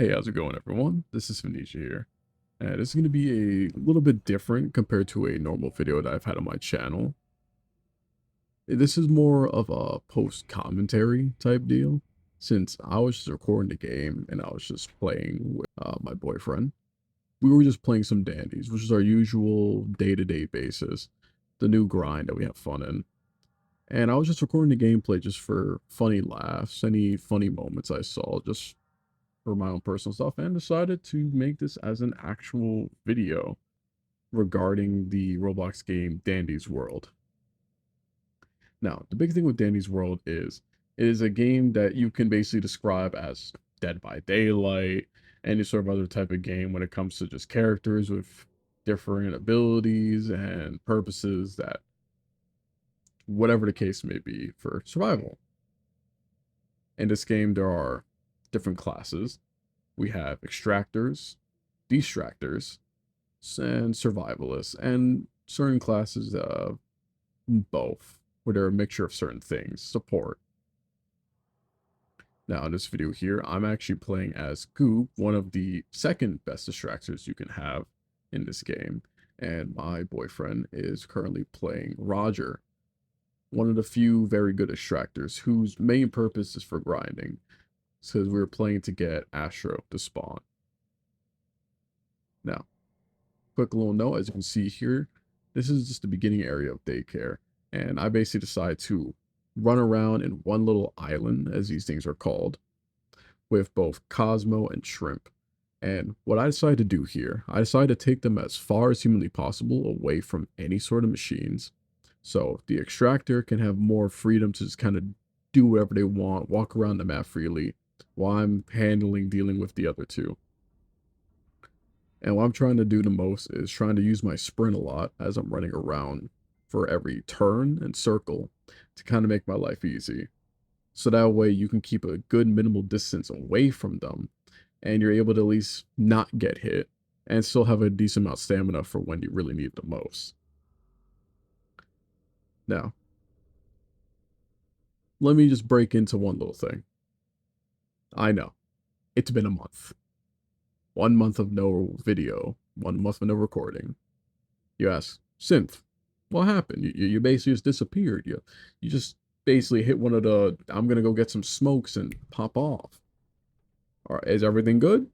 Hey, how's it going, everyone? This is Venetia here, and this is going to be a little bit different compared to a normal video that I've had on my channel. This is more of a post-commentary type deal, since I was just recording the game and I was just playing with my boyfriend. We were just playing some dandies, which is our usual day-to-day basis, the new grind that we have fun in. And I was just recording the gameplay just for funny laughs, any funny moments I saw, just for my own personal stuff, and decided to make this as an actual video regarding the Roblox game Dandy's World. Now, the big thing with Dandy's World is it is a game that you can basically describe as Dead by Daylight, any sort of other type of game when it comes to just characters with different abilities and purposes that whatever the case may be for survival. In this game, there are different classes. We have extractors, distractors, and survivalists, and certain classes both, where they're a mixture of certain things. Support. Now, in this video here, I'm actually playing as Goop, one of the second best distractors you can have in this game, and my boyfriend is currently playing Roger, one of the few very good extractors whose main purpose is for grinding, because we were playing to get Astro to spawn. Now, quick little note, as you can see here, this is just the beginning area of daycare, and I basically decide to run around in one little island, as these things are called, with both Cosmo and Shrimp. And what I decided to do here, I decided to take them as far as humanly possible away from any sort of machines, so the extractor can have more freedom to just kind of do whatever they want, walk around the map freely, while I'm dealing with the other two. And what I'm trying to do the most is trying to use my sprint a lot as I'm running around for every turn and circle to kind of make my life easy. So that way you can keep a good minimal distance away from them and you're able to at least not get hit and still have a decent amount of stamina for when you really need the most. Now, let me just break into one little thing. I know, it's been a month. 1 month of no video, 1 month of no recording. You ask, Synth, what happened? You basically just disappeared. You just basically hit one of the, I'm gonna go get some smokes and pop off. All right, is everything good?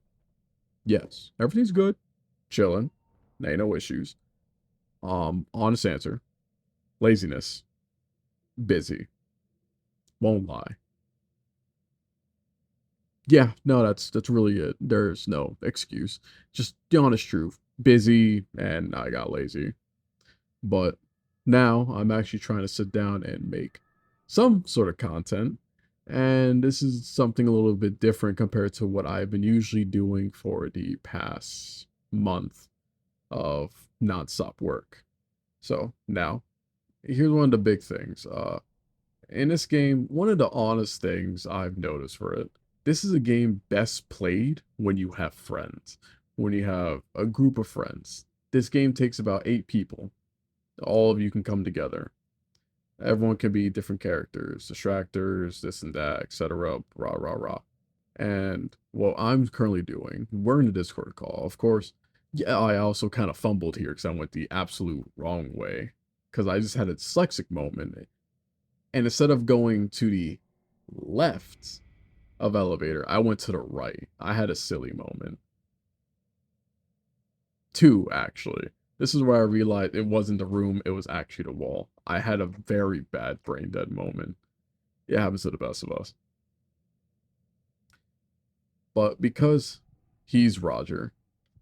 Yes, everything's good. Chilling. Ain't no issues. Honest answer. Laziness. Busy. Won't lie. Yeah, no, that's really it. There's no excuse. Just the honest truth. Busy and I got lazy. But now I'm actually trying to sit down and make some sort of content. And this is something a little bit different compared to what I've been usually doing for the past month of nonstop work. So now, here's one of the big things. In this game, one of the honest things I've noticed for it, this is a game best played when you have friends, when you have a group of friends. This game takes about 8 people. All of you can come together. Everyone can be different characters, distractors, this and that, etc. Rah, rah, rah. And what I'm currently doing, we're in a Discord call. Of course, yeah, I also kind of fumbled here because I went the absolute wrong way. Because I just had a dyslexic moment. And instead of going to the left of elevator, I went to the right. I had a silly moment. Two, actually. This is where I realized it wasn't the room, it was actually the wall. I had a very bad brain dead moment. It happens to the best of us. But because he's Roger,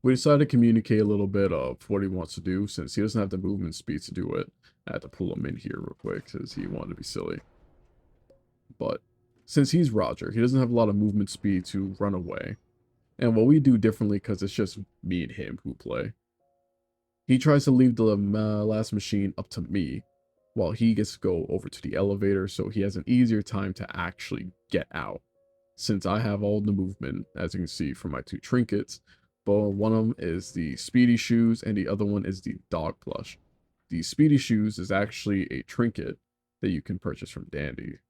we decided to communicate a little bit of what he wants to do since he doesn't have the movement speed to do it. I had to pull him in here real quick because he wanted to be silly. But since he's Roger, he doesn't have a lot of movement speed to run away. And what we do differently, because it's just me and him who play, he tries to leave the last machine up to me, while he gets to go over to the elevator so he has an easier time to actually get out. Since I have all the movement, as you can see from my 2 trinkets, but one of them is the speedy shoes and the other one is the dog plush. The speedy shoes is actually a trinket that you can purchase from Dandy.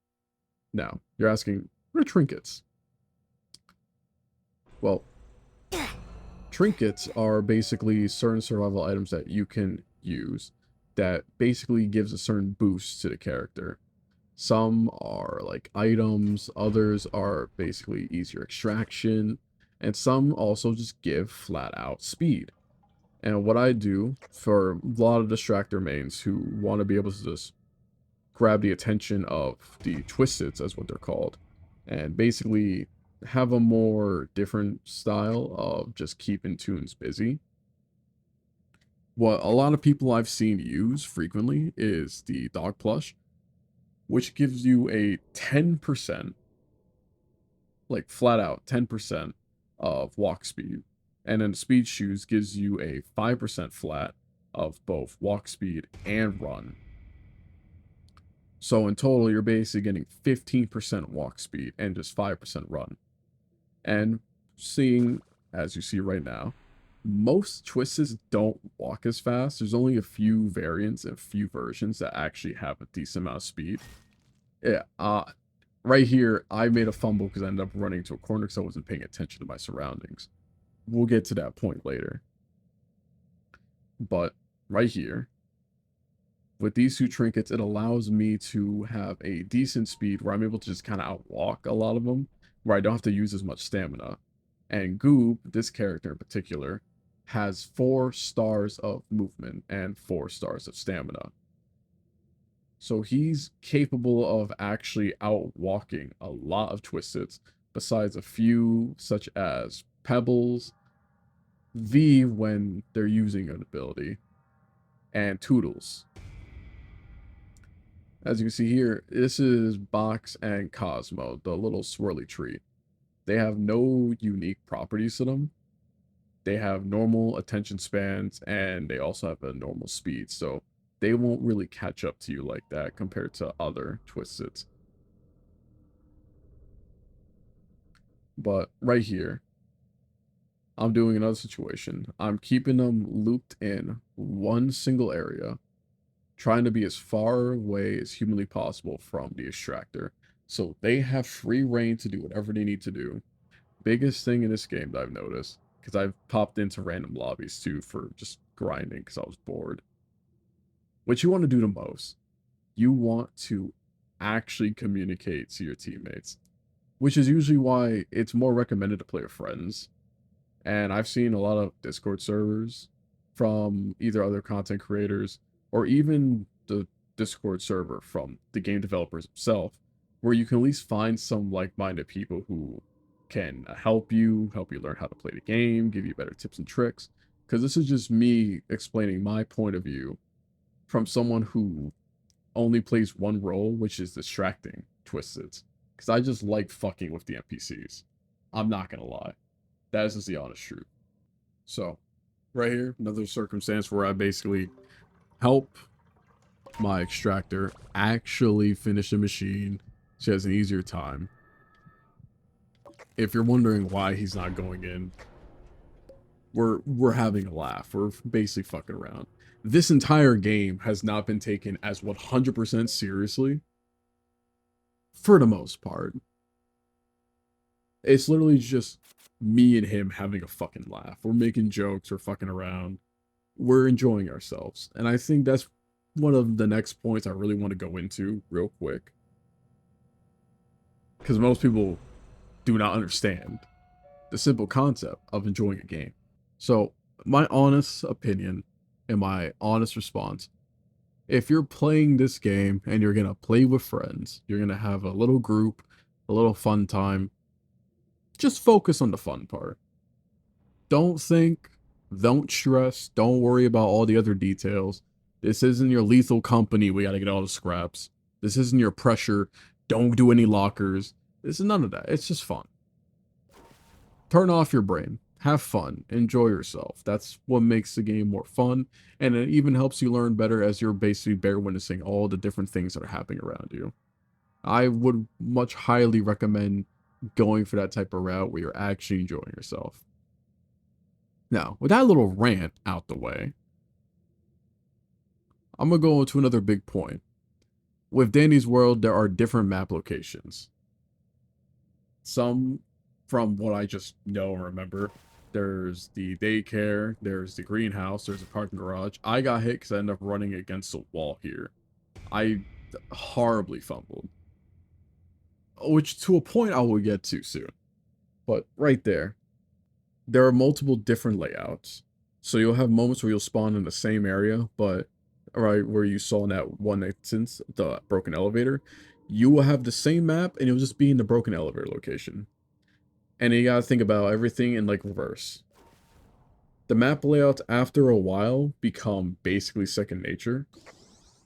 Now, you're asking, what are trinkets? Well, trinkets are basically certain survival items that you can use that basically gives a certain boost to the character. Some are like items, others are basically easier extraction, and some also just give flat out speed. And what I do for a lot of distractor mains who want to be able to just grab the attention of the twisteds, as what they're called, and basically have a more different style of just keeping tunes busy. What a lot of people I've seen use frequently is the dog plush, which gives you a 10%, like flat out 10% of walk speed. And then speed shoes gives you a 5% flat of both walk speed and run. So in total, you're basically getting 15% walk speed and just 5% run. And seeing, as you see right now, most twists don't walk as fast. There's only a few variants and a few versions that actually have a decent amount of speed. Yeah, right here, I made a fumble because I ended up running into a corner because I wasn't paying attention to my surroundings. We'll get to that point later. But right here, with these two trinkets, it allows me to have a decent speed where I'm able to just kind of outwalk a lot of them, where I don't have to use as much stamina. And Goob, this character in particular, has 4 stars of movement and 4 stars of stamina. So he's capable of actually outwalking a lot of twisteds, besides a few such as Pebbles, V when they're using an ability, and Toodles. As you can see here, this is Box and Cosmo, the little swirly tree. They have no unique properties to them. They have normal attention spans, and they also have a normal speed, so they won't really catch up to you like that compared to other Twisteds. But right here, I'm doing another situation. I'm keeping them looped in one single area, trying to be as far away as humanly possible from the extractor. So they have free reign to do whatever they need to do. Biggest thing in this game that I've noticed, because I've popped into random lobbies too for just grinding because I was bored. What you want to do the most, you want to actually communicate to your teammates, which is usually why it's more recommended to play with friends. And I've seen a lot of Discord servers from either other content creators or even the Discord server from the game developers themselves, where you can at least find some like-minded people who can help you learn how to play the game, give you better tips and tricks. Because this is just me explaining my point of view from someone who only plays one role, which is distracting Twisted. Because I just like fucking with the NPCs. I'm not gonna lie. That is just the honest truth. So, right here, another circumstance where I basically help my extractor actually finish the machine. She has an easier time. If you're wondering why he's not going in, we're having a laugh. We're basically fucking around. This entire game has not been taken as 100% seriously for the most part. It's literally just me and him having a fucking laugh. We're making jokes, we're fucking around, we're enjoying ourselves. And I think that's one of the next points I really want to go into real quick. Because most people do not understand the simple concept of enjoying a game. So, my honest opinion and my honest response, if you're playing this game and you're going to play with friends, you're going to have a little group, a little fun time, just focus on the fun part. Don't think, don't stress, don't worry about all the other details. This isn't your Lethal Company, we gotta get all the scraps. This isn't your Pressure, don't do any lockers. This is none of that. It's just fun. Turn off your brain. Have fun. Enjoy yourself. That's what makes the game more fun. And it even helps you learn better as you're basically bear witnessing all the different things that are happening around you. I would much highly recommend going for that type of route where you're actually enjoying yourself. Now, with that little rant out the way, I'm going to go into another big point. With Danny's World, there are different map locations. Some from what I just know and remember, there's the daycare, there's the greenhouse, there's a parking garage. I got hit because I ended up running against a wall here. I horribly fumbled, which to a point I will get to soon. But right there are multiple different layouts. So you'll have moments where you'll spawn in the same area, but right where you saw in that one instance, the broken elevator, you will have the same map and you'll just be in the broken elevator location. And you gotta think about everything in like reverse. The map layouts after a while become basically second nature.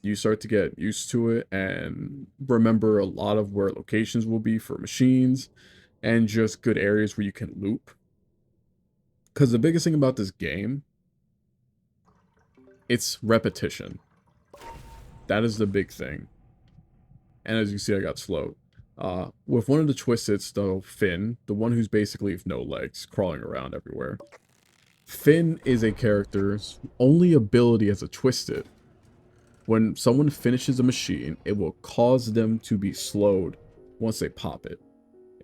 You start to get used to it and remember a lot of where locations will be for machines and just good areas where you can loop. Because the biggest thing about this game, it's repetition. That is the big thing. And as you see, I got slowed. With one of the Twisteds, though, Finn, the one who's basically no legs, crawling around everywhere. Finn is a character's only ability as a Twisted. When someone finishes a machine, it will cause them to be slowed once they pop it.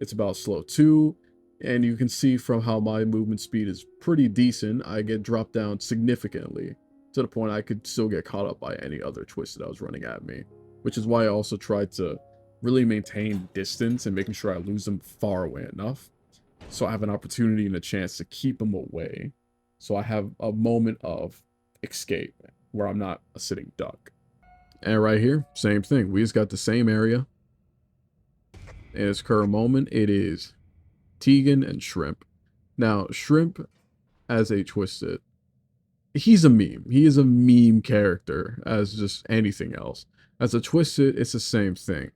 It's about slow 2, and you can see from how my movement speed is pretty decent, I get dropped down significantly, to the point I could still get caught up by any other Twisted that was running at me. Which is why I also tried to really maintain distance and making sure I lose them far away enough, so I have an opportunity and a chance to keep them away. So I have a moment of escape where I'm not a sitting duck. And right here, same thing. We just got the same area. In its current moment, it is Tegan and Shrimp. Now, Shrimp, as a Twisted, he's a meme. He is a meme character as just anything else. As a Twisted, it's the same thing.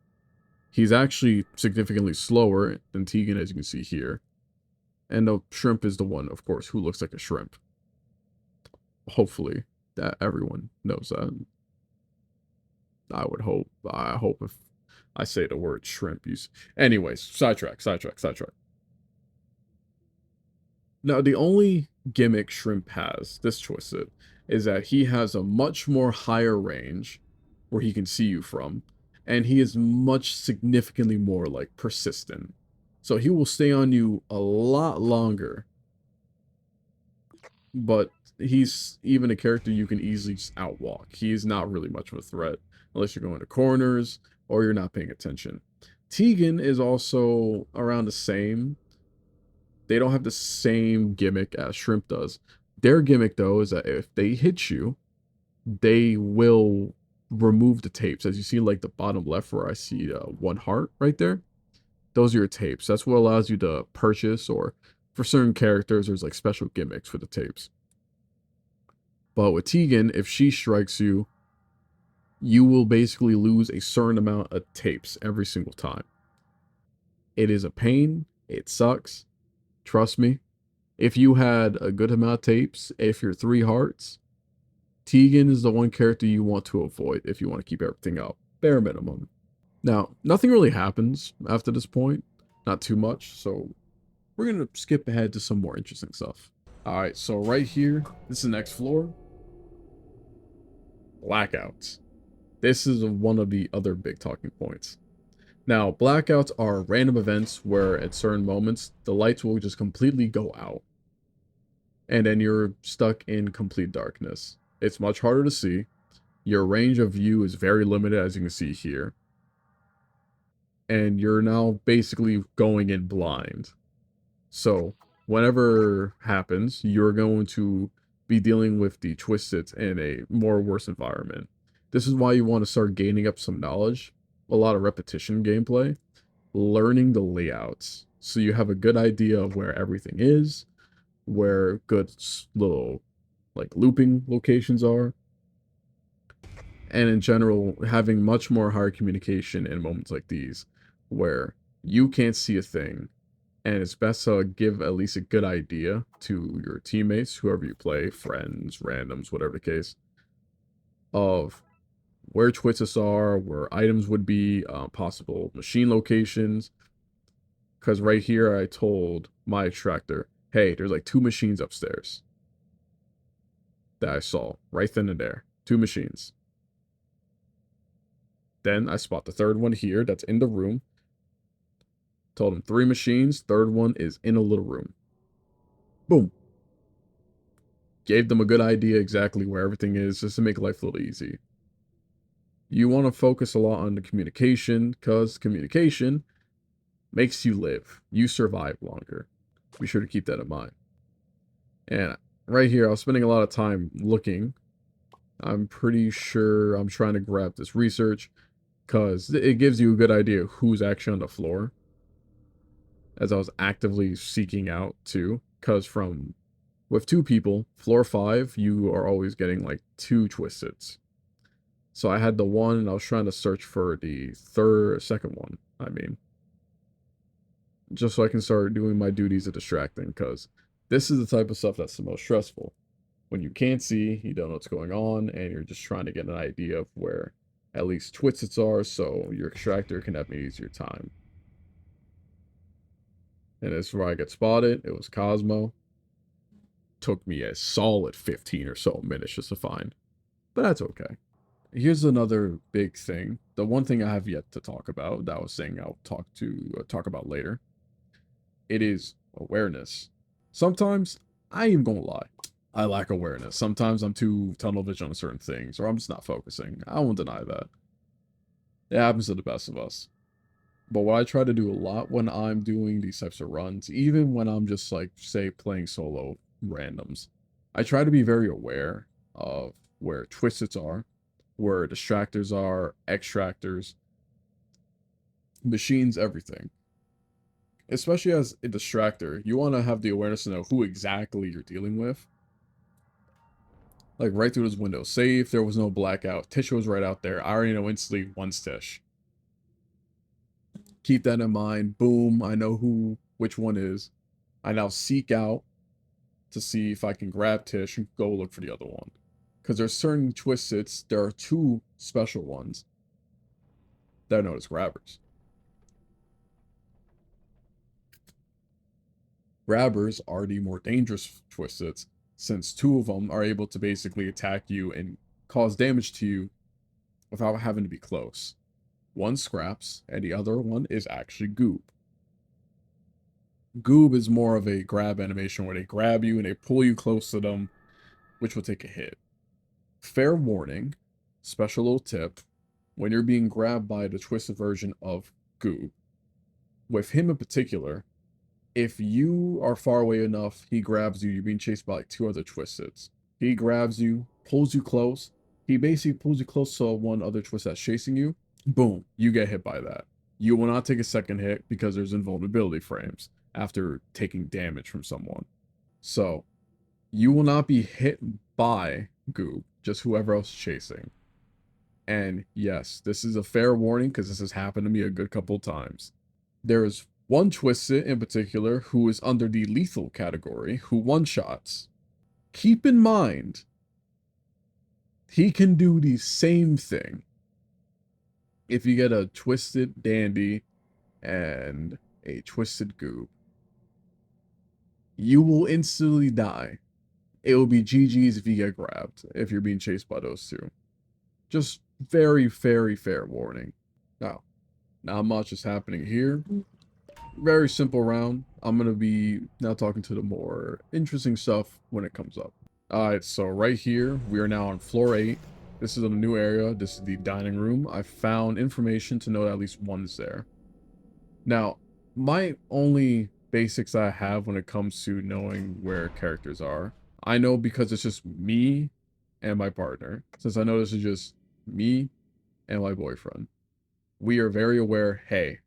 He's actually significantly slower than Tegan, as you can see here. And the Shrimp is the one, of course, who looks like a shrimp. Hopefully, that everyone knows that. I would hope. I hope if I say the word shrimp, you... Anyways, sidetrack. Now, the only gimmick Shrimp has, this Twisted, is that he has a much more higher range where he can see you from, and he is much significantly more, like, persistent. So he will stay on you a lot longer, but he's even a character you can easily just outwalk. He's not really much of a threat, unless you're going to corners, or you're not paying attention. Tegan is also around the same. They don't have the same gimmick as Shrimp does. Their gimmick, though, is that if they hit you, they will remove the tapes. As you see, like the bottom left where I see one heart right there, those are your tapes. That's what allows you to purchase, or for certain characters, there's like special gimmicks for the tapes. But with Tegan, if she strikes you, you will basically lose a certain amount of tapes every single time. It is a pain. It sucks. Trust me. If you had a good amount of tapes, if you're 3 hearts, Tegan is the one character you want to avoid if you want to keep everything up. Bare minimum. Now, nothing really happens after this point. Not too much, so we're going to skip ahead to some more interesting stuff. Alright, so right here, this is the next floor. Blackouts. This is one of the other big talking points. Now, blackouts are random events where at certain moments, the lights will just completely go out. And then you're stuck in complete darkness. It's much harder to see. Your range of view is very limited, as you can see here. And you're now basically going in blind. So, whenever happens, you're going to be dealing with the Twisted in a more worse environment. This is why you want to start gaining up some knowledge, a lot of repetition gameplay, learning the layouts, so you have a good idea of where everything is, where good little like looping locations are, and in general having much more higher communication in moments like these where you can't see a thing, and it's best to give at least a good idea to your teammates, whoever you play, friends, randoms, whatever the case, of where Twists are, where items would be, possible machine locations. Because right here, I told my extractor, hey, there's like 2 machines upstairs that I saw right then and there. 2 machines. Then I spot the third one here that's in the room. Told him 3 machines, third one is in a little room. Boom. Gave them a good idea exactly where everything is, just to make life a little easy. You want to focus a lot on the communication, because communication makes you live. You survive longer. Be sure to keep that in mind. And right here, I was spending a lot of time looking. I'm pretty sure I'm trying to grab this research, because it gives you a good idea of who's actually on the floor, as I was actively seeking out too, because with 2 people, floor 5, you are always getting like 2 twisteds. So I had the one, and I was trying to search for the second one, I mean. Just so I can start doing my duties of distracting, because this is the type of stuff that's the most stressful. When you can't see, you don't know what's going on, and you're just trying to get an idea of where at least twisteds are, so your extractor can have an easier time. And this is where I get spotted. It was Cosmo. Took me a solid 15 or so minutes just to find. But that's okay. Here's another big thing. The one thing I have yet to talk about, that I was saying I'll talk about later. It is awareness. Sometimes, I ain't even gonna lie, I lack awareness. Sometimes I'm too tunnel vision on certain things, or I'm just not focusing. I won't deny that. It happens to the best of us. But what I try to do a lot when I'm doing these types of runs, even when I'm just like, say, playing solo randoms, I try to be very aware of where twisteds are, where distractors are, extractors, machines, everything. Especially as a distractor, you want to have the awareness to know who exactly you're dealing with. Like right through this window. Say if there was no blackout, Tish was right out there. I already know instantly one's Tish. Keep that in mind. Boom, I know which one is. I now seek out to see if I can grab Tish and go look for the other one. Because there's certain twisteds, there are 2 special ones that are known as grabbers. Grabbers are the more dangerous twisteds, since 2 of them are able to basically attack you and cause damage to you without having to be close. One scraps, and the other one is actually Goob. Goob is more of a grab animation where they grab you and they pull you close to them, which will take a hit. Fair warning, special little tip, when you're being grabbed by the twisted version of Goob, with him in particular, if you are far away enough, he grabs you, you're being chased by like 2 other twisteds. He grabs you, pulls you close, he basically pulls you close to one other twist that's chasing you, boom, you get hit by that. You will not take a second hit because there's invulnerability frames after taking damage from someone. So, you will not be hit by Goob, just whoever else is chasing. And yes, this is a fair warning because this has happened to me a good couple of times. There is one Twisted in particular who is under the lethal category, who one-shots. Keep in mind, he can do the same thing if you get a Twisted Dandy and a Twisted Goob. You will instantly die. It will be GG's if you get grabbed, if you're being chased by those 2. Just very, very fair warning. Now, not much is happening here. Very simple round. I'm going to be now talking to the more interesting stuff when it comes up. Alright, so right here, we are now on floor 8. This is a new area. This is the dining room. I found information to know that at least one's there. Now, my only basics I have when it comes to knowing where characters are, I know because it's just me and my partner. Since I know this is just me and my boyfriend. We are very aware, hey,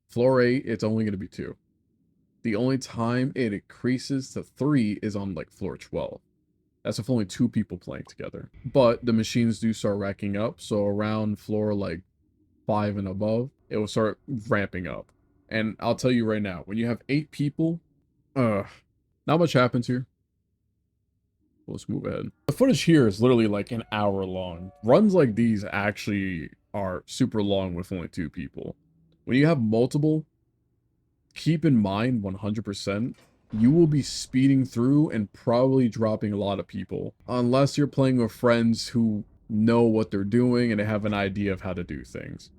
floor 8, it's only going to be 2. The only time it increases to 3 is on like floor 12. That's if only 2 people playing together. But the machines do start racking up, so around floor like 5 and above, it will start ramping up. And I'll tell you right now, when you have 8 people, not much happens here. Let's move ahead. The footage here is literally like an hour long. Runs like these actually are super long with only 2 people. When you have multiple, keep in mind 100%, you will be speeding through and probably dropping a lot of people. Unless you're playing with friends who know what they're doing and they have an idea of how to do things.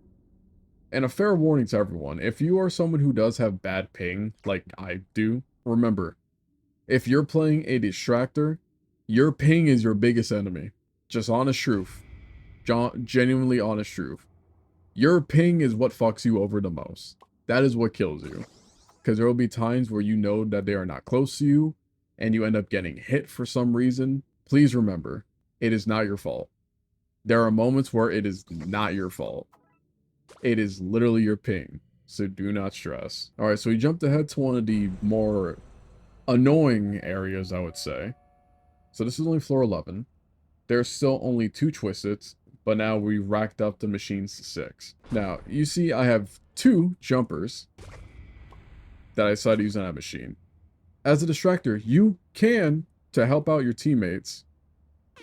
And a fair warning to everyone, if you are someone who does have bad ping, like I do, remember, if you're playing a distractor, your ping is your biggest enemy. Just honest truth. Genuinely honest truth. Your ping is what fucks you over the most. That is what kills you. Because there will be times where you know that they are not close to you, and you end up getting hit for some reason. Please remember, it is not your fault. There are moments where it is not your fault. It is literally your ping. So do not stress. Alright, so we jumped ahead to one of the more annoying areas, I would say. So this is only floor 11. There's still only 2 twisteds, but now we racked up the machines to 6. Now, you see I have 2 jumpers that I decided to use on that machine. As a distractor, you can, to help out your teammates,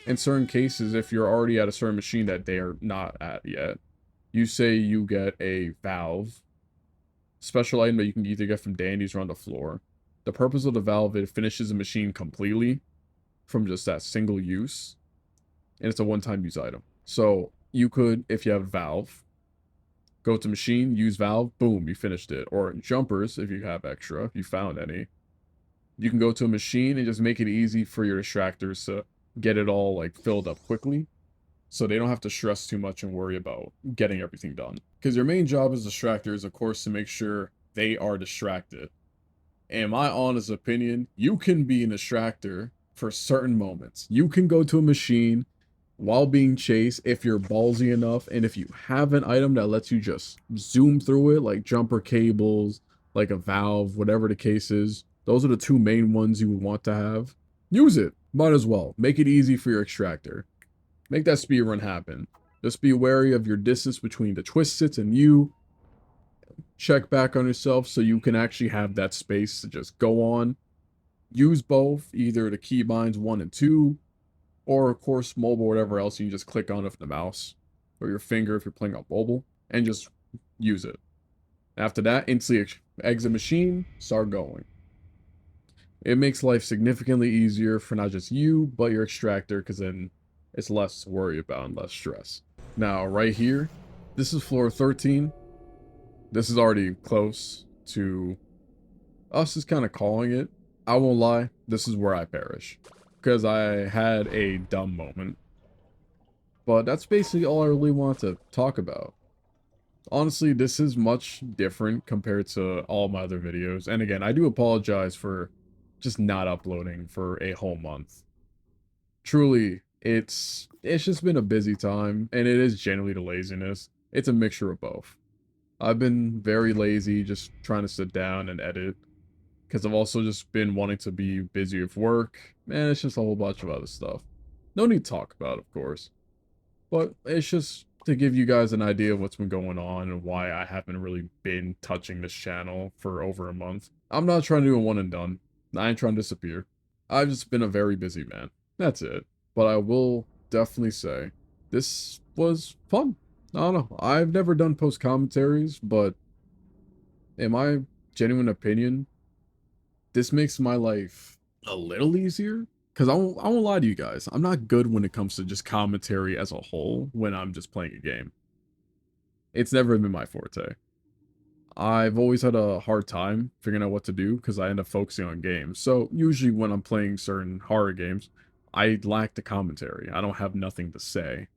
in certain cases, if you're already at a certain machine that they are not at yet, you say you get a valve, special item that you can either get from dandies or on the floor. The purpose of the valve, it finishes the machine completely from just that single use, and it's a one-time use item. So you could, if you have a valve, go to machine, use valve, boom, you finished it. Or jumpers, if you have extra, if you found any. You can go to a machine and just make it easy for your distractors to get it all like filled up quickly, so they don't have to stress too much and worry about getting everything done. Because your main job as distractor is, of course, to make sure they are distracted. In my honest opinion, you can be an distractor for certain moments. You can go to a machine while being chased if you're ballsy enough, and if you have an item that lets you just zoom through it, like jumper cables, like a valve, whatever the case is. Those are the 2 main ones you would want to have. Use it. Might as well. Make it easy for your extractor. Make that speed run happen. Just be wary of your distance between the twisteds and you. Check back on yourself so you can actually have that space to just go on. Use both, either the keybinds 1 and 2, or of course mobile, whatever else you can just click on with the mouse, or your finger if you're playing on mobile, and just use it. After that, instantly exit machine, start going. It makes life significantly easier for not just you, but your extractor, because then it's less to worry about and less stress. Now, right here, this is floor 13. This is already close to us just kind of calling it. I won't lie, this is where I perish, because I had a dumb moment. But that's basically all I really want to talk about. Honestly, this is much different compared to all my other videos. And again, I do apologize for just not uploading for a whole month. Truly, it's just been a busy time, and it is generally the laziness. It's a mixture of both. I've been very lazy, just trying to sit down and edit, because I've also just been wanting to be busy with work, and it's just a whole bunch of other stuff. No need to talk about, of course. But it's just to give you guys an idea of what's been going on and why I haven't really been touching this channel for over a month. I'm not trying to do a one and done. I ain't trying to disappear. I've just been a very busy man. That's it. But I will definitely say, this was fun. I don't know. I've never done post commentaries, but in my genuine opinion, this makes my life a little easier. Because I won't lie to you guys. I'm not good when it comes to just commentary as a whole when I'm just playing a game. It's never been my forte. I've always had a hard time figuring out what to do because I end up focusing on games. So usually when I'm playing certain horror games, I lack the commentary. I don't have nothing to say.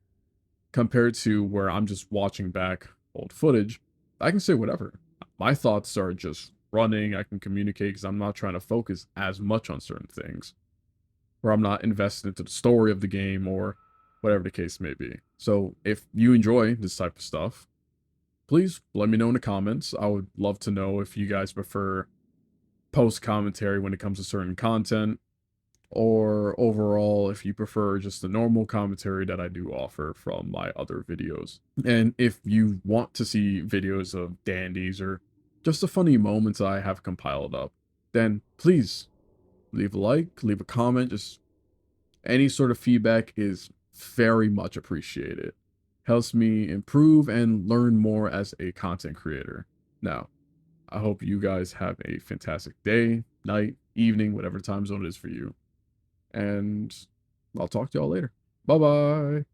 Compared to where I'm just watching back old footage, I can say whatever. My thoughts are just running. I can communicate because I'm not trying to focus as much on certain things. Or I'm not invested into the story of the game or whatever the case may be. So if you enjoy this type of stuff, please let me know in the comments. I would love to know if you guys prefer post commentary when it comes to certain content, or overall if you prefer just the normal commentary that I do offer from my other videos. And if you want to see videos of dandies or just the funny moments I have compiled up, then please leave a like, leave a comment. Just any sort of feedback is very much appreciated. Helps me improve and learn more as a content creator. Now, I hope you guys have a fantastic day, night, evening, whatever time zone it is for you. And I'll talk to y'all later. Bye-bye.